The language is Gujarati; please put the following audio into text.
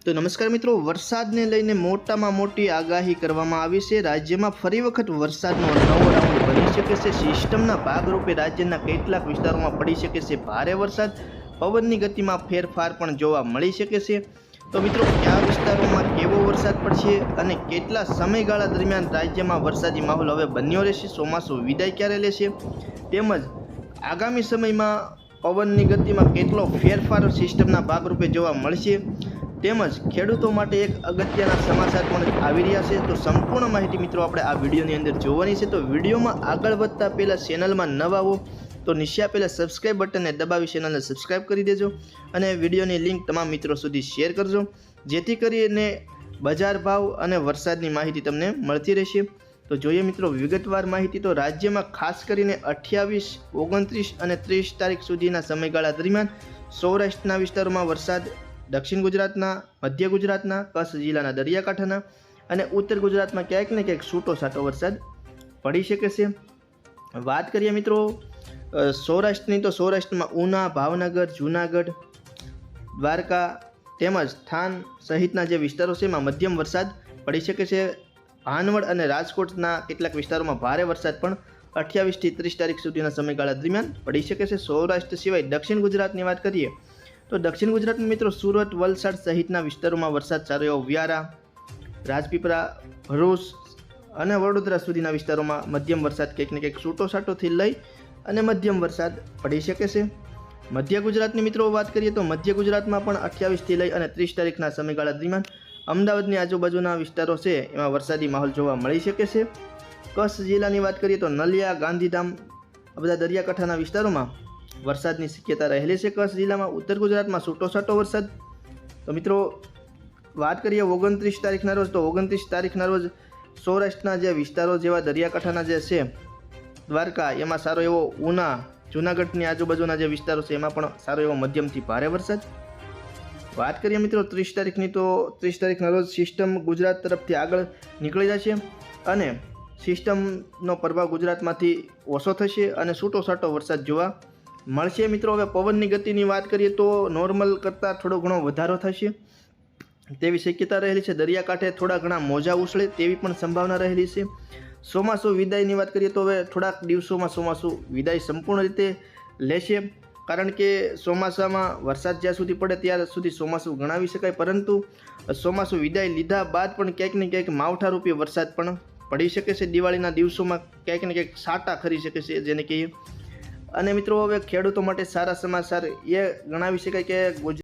તો નમસ્કાર મિત્રો, વરસાદને લઈને મોટામાં મોટી આગાહી કરવામાં આવી છે। રાજ્યમાં ફરી વખત વરસાદનો નવો રાઉન્ડ બની શકે છે। સિસ્ટમના ભાગરૂપે રાજ્યના કેટલાક વિસ્તારોમાં પડી શકે છે ભારે વરસાદ। પવનની ગતિમાં ફેરફાર પણ જોવા મળી શકે છે। તો મિત્રો, કયા વિસ્તારોમાં કેવો વરસાદ પડશે અને કેટલા સમયગાળા દરમિયાન રાજ્યમાં વરસાદી માહોલ હવે બન્યો રહેશે, ચોમાસું વિદાય ક્યારે લેશે, તેમજ આગામી સમયમાં પવનની ગતિમાં કેટલો ફેરફાર સિસ્ટમના ભાગરૂપે જોવા મળશે, તેમજ ખેડૂતો માટે એક અગત્યના સમાચાર પણ આવી રહ્યા છે। તો સંપૂર્ણ માહિતી મિત્રો આપણે આ વિડીયોની અંદર જોવાની છે। તો વિડીયોમાં આગળ વધતા પહેલાં ચેનલમાં નવા હો તો નીચે આપેલા સબસ્ક્રાઇબ બટનને દબાવી ચેનલને સબસ્ક્રાઇબ કરી દેજો અને વિડીયોની લિંક તમામ મિત્રો સુધી શેર કરજો, જેથી કરીને બજાર ભાવ અને વરસાદની માહિતી તમને મળતી રહેશે। તો જોઈએ મિત્રો વિગતવાર માહિતી। તો રાજ્યમાં ખાસ કરીને 28, 29 અને 30 તારીખ સુધીના સમયગાળા દરમિયાન સૌરાષ્ટ્રના વિસ્તારોમાં વરસાદ, દક્ષિણ ગુજરાતના, મધ્ય ગુજરાતના, કચ્છ જિલ્લાના દરિયાકાંઠાના અને ઉત્તર ગુજરાતમાં ક્યાંક ને ક્યાંક છૂટો છાંટો વરસાદ પડી શકે છે। વાત કરીએ મિત્રો સૌરાષ્ટ્રની, તો સૌરાષ્ટ્રમાં ઉના, ભાવનગર, જૂનાગઢ, દ્વારકા તેમજ થાન સહિતના જે વિસ્તારો છે એમાં મધ્યમ વરસાદ પડી શકે છે। ભાનવડ અને રાજકોટના કેટલાક વિસ્તારોમાં ભારે વરસાદ પણ 28 થી 30 તારીખ સુધીના સમયગાળા દરમિયાન પડી શકે છે। સૌરાષ્ટ્ર સિવાય દક્ષિણ ગુજરાતની વાત કરીએ તો દક્ષિણ ગુજરાતમાં મિત્રો સુરત, વલસાડ સહિતના વિસ્તારોમાં વરસાદ સારો એવો, વ્યારા, રાજપીપળા, ભરૂચ અને વડોદરા સુધીના વિસ્તારોમાં મધ્યમ વરસાદ ક્યાંક ને ક્યાંક છૂટો છાંટોથી લઈ અને મધ્યમ વરસાદ પડી શકે છે। મધ્ય ગુજરાતની મિત્રો વાત કરીએ તો મધ્ય ગુજરાતમાં પણ 28 થી લઈ અને 30 તારીખના સમયગાળા દરમિયાન અમદાવાદની આજુબાજુના વિસ્તારો છે એમાં વરસાદી માહોલ જોવા મળી શકે છે। કચ્છ જિલ્લાની વાત કરીએ તો નલિયા, ગાંધીધામ આ બધા દરિયાકાંઠાના વિસ્તારોમાં વરસાદની શક્યતા રહેલી છે કચ્છ જિલ્લામાં। ઉત્તર ગુજરાતમાં છૂટો છાંટો વરસાદ। તો મિત્રો વાત કરીએ 29 તારીખના રોજ, તો 29 તારીખના રોજ સૌરાષ્ટ્રના જે વિસ્તારો જેવા દરિયાકાંઠાના જે છે, દ્વારકા એમાં સારો એવો, ઉના, જૂનાગઢની આજુબાજુના જે વિસ્તારો છે એમાં પણ સારો એવો મધ્યમથી ભારે વરસાદ। વાત કરીએ મિત્રો 30 તારીખની, તો 30 તારીખના રોજ સિસ્ટમ ગુજરાત તરફથી આગળ નીકળી જશે અને સિસ્ટમનો પ્રભાવ ગુજરાતમાંથી ઓછો થશે અને છૂટો છાંટો વરસાદ જોવા મળશે। મિત્રો હવે પવનની ગતિની વાત કરીએ તો નોર્મલ કરતાં થોડો ઘણો વધારો થશે તેવી શક્યતા રહેલી છે। દરિયાકાંઠે થોડા ઘણા મોજા ઉછળે તેવી પણ સંભાવના રહેલી છે। ચોમાસું વિદાયની વાત કરીએ તો હવે થોડાક દિવસોમાં ચોમાસું વિદાય સંપૂર્ણ રીતે લેશે, કારણ કે ચોમાસામાં વરસાદ જ્યાં સુધી પડે ત્યાં સુધી ચોમાસું ગણાવી શકાય, પરંતુ ચોમાસું વિદાય લીધા બાદ પણ ક્યાંક ને ક્યાંક માવઠારૂપી વરસાદ પણ પડી શકે છે। દિવાળીના દિવસોમાં ક્યાંક ને ક્યાંક સાટા ખરી શકે છે જેને કહીએ। અને મિત્રો હવે ખેડૂતો માટે સારા સમાચાર એ ગણાવી શકાય કે